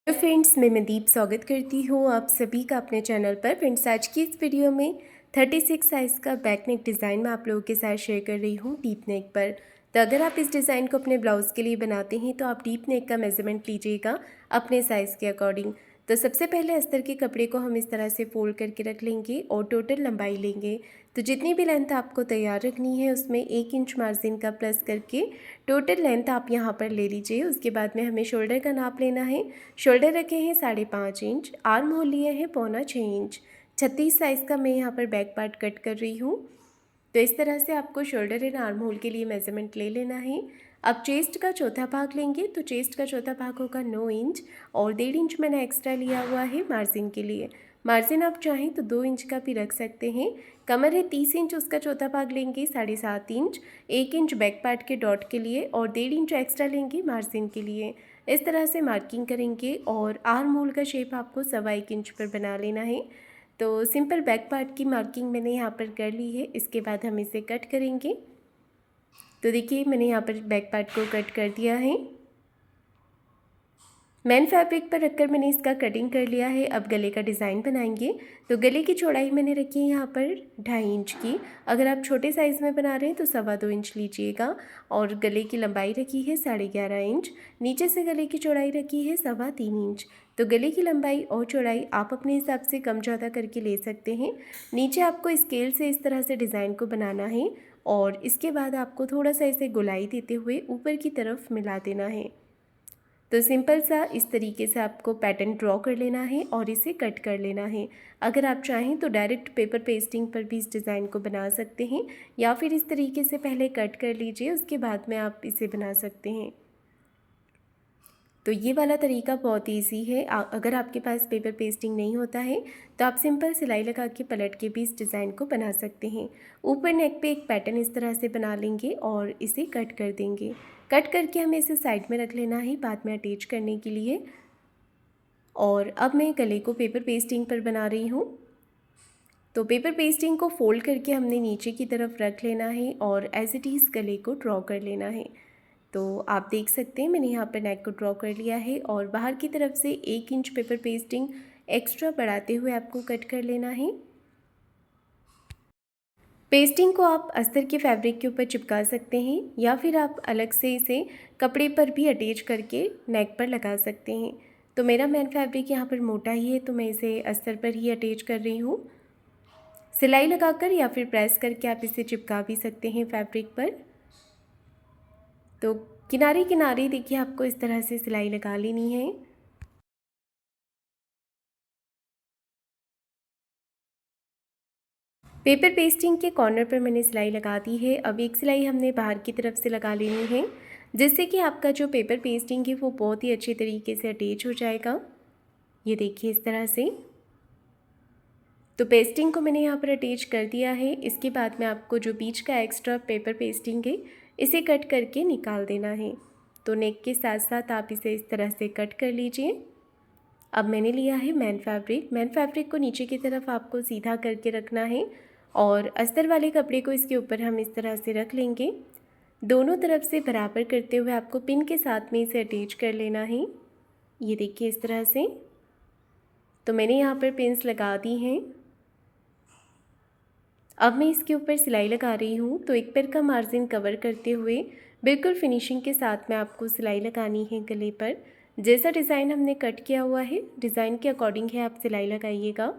तो फ्रेंड्स, मैं मनदीप स्वागत करती हूँ आप सभी का अपने चैनल पर। फ्रेंड्स, आज की इस वीडियो में 36 साइज़ का बैक नेक डिज़ाइन मैं आप लोगों के साथ शेयर कर रही हूँ डीप नेक पर। तो अगर आप इस डिज़ाइन को अपने ब्लाउज़ के लिए बनाते हैं तो आप डीप नेक का मेज़रमेंट लीजिएगा अपने साइज़ के अकॉर्डिंग। तो सबसे पहले अस्तर के कपड़े को हम इस तरह से फोल्ड करके रख लेंगे और टोटल लंबाई लेंगे। तो जितनी भी लेंथ आपको तैयार रखनी है उसमें 1 इंच मार्जिन का प्लस करके टोटल लेंथ आप यहाँ पर ले लीजिए। उसके बाद में हमें शोल्डर का नाप लेना है। शोल्डर रखे हैं 5.5 इंच, आर्म होल लिए हैं 6.25 इंच। 36 साइज़ का मैं यहाँ पर बैक पार्ट कट कर रही हूँ। तो इस तरह से आपको शोल्डर एंड आर्म होल के लिए मेज़रमेंट ले लेना है। अब चेस्ट का चौथा भाग लेंगे। तो चेस्ट का चौथा भाग होगा 9 इंच और 1.5 इंच मैंने एक्स्ट्रा लिया हुआ है मार्जिन के लिए। मार्जिन आप चाहें तो 2 इंच का भी रख सकते हैं। कमर है 30 इंच, उसका चौथा भाग लेंगे 7.5 इंच। 1 इंच बैक पार्ट के डॉट के लिए और 1.5 इंच एक्स्ट्रा लेंगे मार्जिन के लिए। इस तरह से मार्किंग करेंगे और आर्म होल का शेप आपको 1.25 इंच पर बना लेना है। तो सिंपल बैक पार्ट की मार्किंग मैंने यहाँ पर कर ली है। इसके बाद हम इसे कट करेंगे। तो देखिए, मैंने यहाँ पर बैक पार्ट को कट कर दिया है। मैन फैब्रिक पर रखकर मैंने इसका कटिंग कर लिया है। अब गले का डिज़ाइन बनाएंगे। तो गले की चौड़ाई मैंने रखी है यहाँ पर 2.5 इंच की। अगर आप छोटे साइज़ में बना रहे हैं तो 2.25 इंच लीजिएगा। और गले की लंबाई रखी है 11.5 इंच। नीचे से गले की चौड़ाई रखी है 3.25 इंच। तो गले की लंबाई और चौड़ाई आप अपने हिसाब से कम ज़्यादा करके ले सकते हैं। नीचे आपको स्केल से इस तरह से डिज़ाइन को बनाना है और इसके बाद आपको थोड़ा सा इसे गोलाई देते हुए ऊपर की तरफ मिला देना है। तो सिंपल सा इस तरीके से आपको पैटर्न ड्रॉ कर लेना है और इसे कट कर लेना है। अगर आप चाहें तो डायरेक्ट पेपर पेस्टिंग पर भी इस डिज़ाइन को बना सकते हैं या फिर इस तरीके से पहले कट कर लीजिए, उसके बाद में आप इसे बना सकते हैं। तो ये वाला तरीका बहुत इजी है। अगर आपके पास पेपर पेस्टिंग नहीं होता है तो आप सिंपल सिलाई लगा के पलट के भी इस डिज़ाइन को बना सकते हैं। ऊपर नेक पे एक पैटर्न इस तरह से बना लेंगे और इसे कट कर देंगे। कट करके हमें इसे साइड में रख लेना है बाद में अटैच करने के लिए। और अब मैं गले को पेपर पेस्टिंग पर बना रही हूँ। तो पेपर पेस्टिंग को फोल्ड करके हमने नीचे की तरफ रख लेना है और एज इट इज़ गले को ड्रॉ कर लेना है। तो आप देख सकते हैं मैंने यहाँ पर नेक को ड्रॉ कर लिया है और बाहर की तरफ से 1 इंच पेपर पेस्टिंग एक्स्ट्रा बढ़ाते हुए आपको कट कर लेना है। पेस्टिंग को आप अस्तर के फैब्रिक के ऊपर चिपका सकते हैं या फिर आप अलग से इसे कपड़े पर भी अटैच करके नेक पर लगा सकते हैं। तो मेरा मैन फैब्रिक यहाँ पर मोटा ही है तो मैं इसे अस्तर पर ही अटैच कर रही हूँ। सिलाई लगाकर या फिर प्रेस करके आप इसे चिपका भी सकते हैं फैब्रिक पर। तो किनारे किनारे देखिए आपको इस तरह से सिलाई लगा लेनी है। पेपर पेस्टिंग के कॉर्नर पर मैंने सिलाई लगा दी है। अब एक सिलाई हमने बाहर की तरफ से लगा लेनी है जिससे कि आपका जो पेपर पेस्टिंग है वो बहुत ही अच्छे तरीके से अटैच हो जाएगा। ये देखिए इस तरह से। तो पेस्टिंग को मैंने यहाँ पर अटैच कर दिया है। इसके बाद में आपको जो बीच का एक्स्ट्रा पेपर पेस्टिंग है इसे कट करके निकाल देना है। तो नेक के साथ साथ आप इसे इस तरह से कट कर लीजिए। अब मैंने लिया है मैन फैब्रिक। मैन फैब्रिक को नीचे की तरफ आपको सीधा करके रखना है और अस्तर वाले कपड़े को इसके ऊपर हम इस तरह से रख लेंगे। दोनों तरफ से बराबर करते हुए आपको पिन के साथ में इसे अटैच कर लेना है। ये देखिए इस तरह से। तो मैंने यहाँ पर पिन्स लगा दी हैं। अब मैं इसके ऊपर सिलाई लगा रही हूँ। तो एक पैर का मार्जिन कवर करते हुए बिल्कुल फिनिशिंग के साथ में आपको सिलाई लगानी है गले पर। जैसा डिज़ाइन हमने कट किया हुआ है डिज़ाइन के अकॉर्डिंग है आप सिलाई लगाइएगा।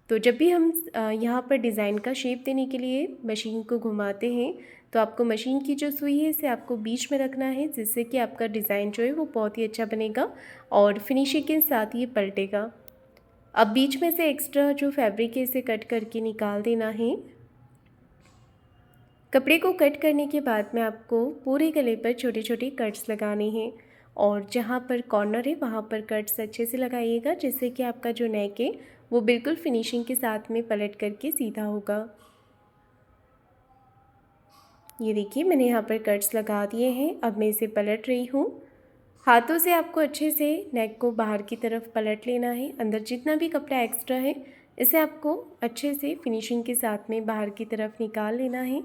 तो जब भी हम यहाँ पर डिज़ाइन का शेप देने के लिए मशीन को घुमाते हैं तो आपको मशीन की जो सुई है इसे आपको बीच में रखना है जिससे कि आपका डिज़ाइन जो है वो बहुत ही अच्छा बनेगा और फिनिशिंग के साथ ये पलटेगा। अब बीच में से एक्स्ट्रा जो फैब्रिक है इसे कट करके निकाल देना है। कपड़े को कट करने के बाद में आपको पूरे गले पर छोटे छोटे कट्स लगाने हैं और जहाँ पर कॉर्नर है वहाँ पर कट्स अच्छे से लगाइएगा जिससे कि आपका जो नेक है वो बिल्कुल फिनिशिंग के साथ में पलट करके सीधा होगा। ये देखिए मैंने यहाँ पर कट्स लगा दिए हैं। अब मैं इसे पलट रही हूँ। हाथों से आपको अच्छे से नेक को बाहर की तरफ पलट लेना है। अंदर जितना भी कपड़ा एक्स्ट्रा है इसे आपको अच्छे से फिनिशिंग के साथ में बाहर की तरफ निकाल लेना है।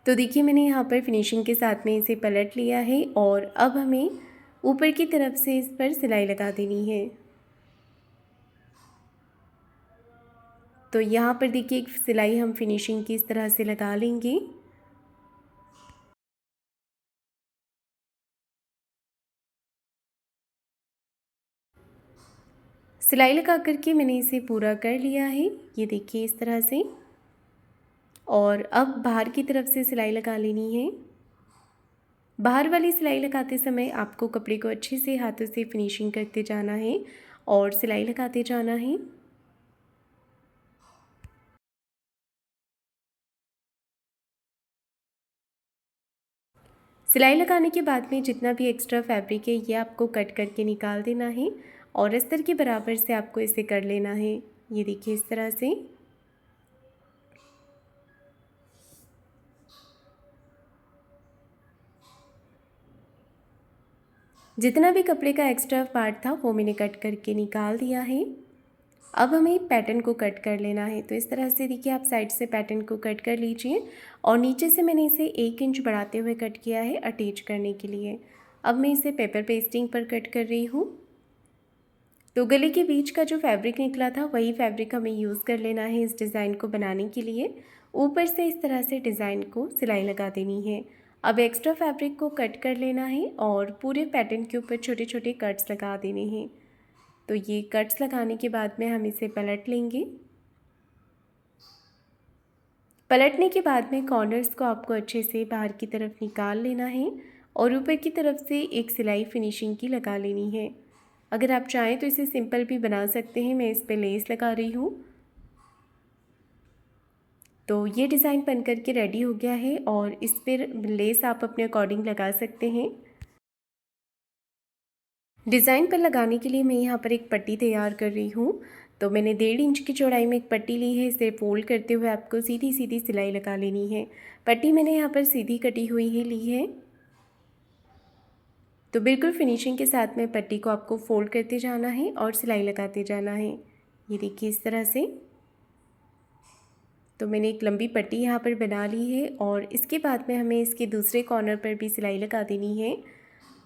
तो देखिए मैंने यहाँ पर फिनिशिंग के साथ में इसे पलट लिया है और अब हमें ऊपर की तरफ से इस पर सिलाई लगा देनी है। तो यहाँ पर देखिए एक सिलाई हम फिनिशिंग की इस तरह से लगा लेंगे। सिलाई लगा करके मैंने इसे पूरा कर लिया है, ये देखिए इस तरह से। और अब बाहर की तरफ से सिलाई लगा लेनी है। बाहर वाली सिलाई लगाते समय आपको कपड़े को अच्छे से हाथों से फिनिशिंग करते जाना है और सिलाई लगाते जाना है। सिलाई लगाने के बाद में जितना भी एक्स्ट्रा फैब्रिक है ये आपको कट करके निकाल देना है और अस्तर के बराबर से आपको इसे कर लेना है। ये देखिए इस तरह से। जितना भी कपड़े का एक्स्ट्रा पार्ट था वो मैंने कट करके निकाल दिया है। अब हमें पैटर्न को कट कर लेना है। तो इस तरह से देखिए आप साइड से पैटर्न को कट कर लीजिए और नीचे से मैंने इसे 1 इंच बढ़ाते हुए कट किया है अटैच करने के लिए। अब मैं इसे पेपर पेस्टिंग पर कट कर रही हूँ। तो गले के बीच का जो फैब्रिक निकला था वही फैब्रिक हमें यूज़ कर लेना है इस डिज़ाइन को बनाने के लिए। ऊपर से इस तरह से डिज़ाइन को सिलाई लगा देनी है। अब एक्स्ट्रा फैब्रिक को कट कर लेना है और पूरे पैटर्न के ऊपर छोटे छोटे कट्स लगा देने हैं। तो ये कट्स लगाने के बाद में हम इसे पलट लेंगे। पलटने के बाद में कॉर्नर्स को आपको अच्छे से बाहर की तरफ निकाल लेना है और ऊपर की तरफ से एक सिलाई फिनिशिंग की लगा लेनी है। अगर आप चाहें तो इसे सिंपल भी बना सकते हैं। मैं इस पर लेस लगा रही हूँ। तो ये डिज़ाइन बन कर के रेडी हो गया है और इस पर लेस आप अपने अकॉर्डिंग लगा सकते हैं। डिज़ाइन पर लगाने के लिए मैं यहाँ पर एक पट्टी तैयार कर रही हूँ। तो मैंने 1.5 इंच की चौड़ाई में एक पट्टी ली है। इसे फोल्ड करते हुए आपको सीधी सीधी सिलाई लगा लेनी है। पट्टी मैंने यहाँ पर सीधी कटी हुई ही ली है। तो बिल्कुल फिनिशिंग के साथ में पट्टी को आपको फोल्ड करते जाना है और सिलाई लगाते जाना है। ये देखिए इस तरह से। तो मैंने एक लंबी पट्टी यहाँ पर बना ली है और इसके बाद में हमें इसके दूसरे कॉर्नर पर भी सिलाई लगा देनी है।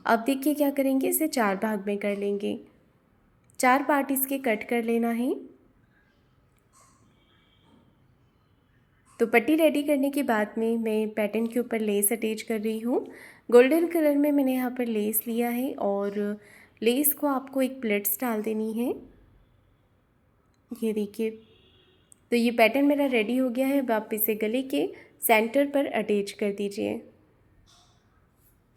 अब देखिए क्या करेंगे, इसे 4 भाग में कर लेंगे। 4 पार्ट इसके कट कर लेना है। तो पट्टी रेडी करने के बाद में मैं पैटर्न के ऊपर लेस अटैच कर रही हूँ। गोल्डन कलर में मैंने यहाँ पर लेस लिया है और लेस को आपको एक प्लेट्स डाल देनी है। ये देखिए। तो ये पैटर्न मेरा रेडी हो गया है। अब आप इसे गले के सेंटर पर अटैच कर दीजिए।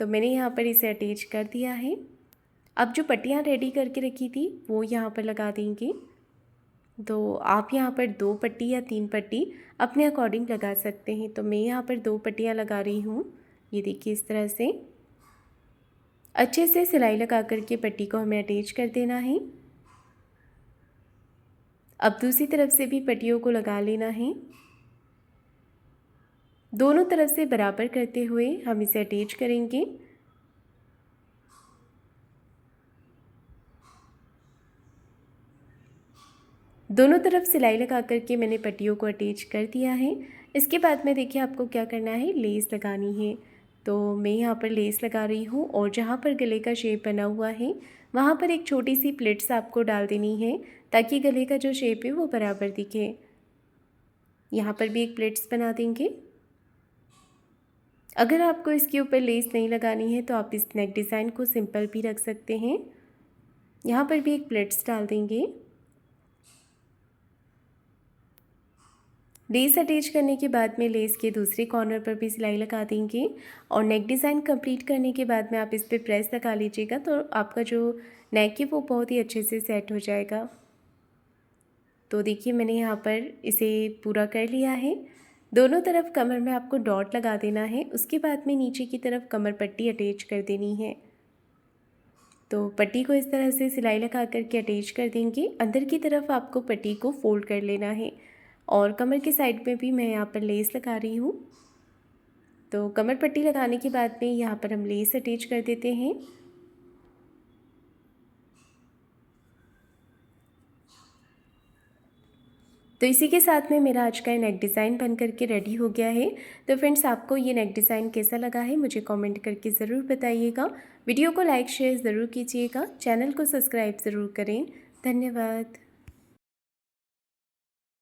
तो मैंने यहाँ पर इसे अटैच कर दिया है। अब जो पट्टियाँ रेडी करके रखी थी वो यहाँ पर लगा देंगे। तो आप यहाँ पर 2 पट्टी या 3 पट्टी अपने अकॉर्डिंग लगा सकते हैं। तो मैं यहाँ पर 2 पट्टियाँ लगा रही हूँ। ये देखिए इस तरह से अच्छे से सिलाई लगा करके पट्टी को हमें अटैच कर देना है। अब दूसरी तरफ से भी पट्टियों को लगा लेना है। दोनों तरफ से बराबर करते हुए हम इसे अटैच करेंगे। दोनों तरफ सिलाई लगा करके मैंने पट्टियों को अटैच कर दिया है। इसके बाद में देखिए आपको क्या करना है, लेस लगानी है। तो मैं यहाँ पर लेस लगा रही हूँ और जहाँ पर गले का शेप बना हुआ है वहाँ पर एक छोटी सी प्लेट्स आपको डाल देनी है ताकि गले का जो शेप है वो बराबर दिखे। यहाँ पर भी एक प्लेट्स बना देंगे। अगर आपको इसके ऊपर लेस नहीं लगानी है तो आप इस नेक डिज़ाइन को सिंपल भी रख सकते हैं। यहाँ पर भी एक प्लेट्स डाल देंगे। लेस अटैच करने के बाद में लेस के दूसरे कॉर्नर पर भी सिलाई लगा देंगे और नेक डिज़ाइन कंप्लीट करने के बाद में आप इस पर प्रेस लगा लीजिएगा तो आपका जो नेक है वो बहुत ही अच्छे से सेट हो जाएगा। तो देखिए मैंने यहाँ पर इसे पूरा कर लिया है। दोनों तरफ कमर में आपको डॉट लगा देना है। उसके बाद में नीचे की तरफ कमर पट्टी अटैच कर देनी है। तो पट्टी को इस तरह से सिलाई लगा करके अटैच कर देंगे। अंदर की तरफ आपको पट्टी को फोल्ड कर लेना है और कमर के साइड में भी मैं यहाँ पर लेस लगा रही हूँ। तो कमर पट्टी लगाने के बाद में यहाँ पर हम लेस अटैच कर देते हैं। तो इसी के साथ में मेरा आज का नेक डिज़ाइन बन करके रेडी हो गया है। तो फ्रेंड्स, आपको ये नेक डिज़ाइन कैसा लगा है मुझे कमेंट करके ज़रूर बताइएगा। वीडियो को लाइक शेयर ज़रूर कीजिएगा, चैनल को सब्सक्राइब ज़रूर करें। धन्यवाद।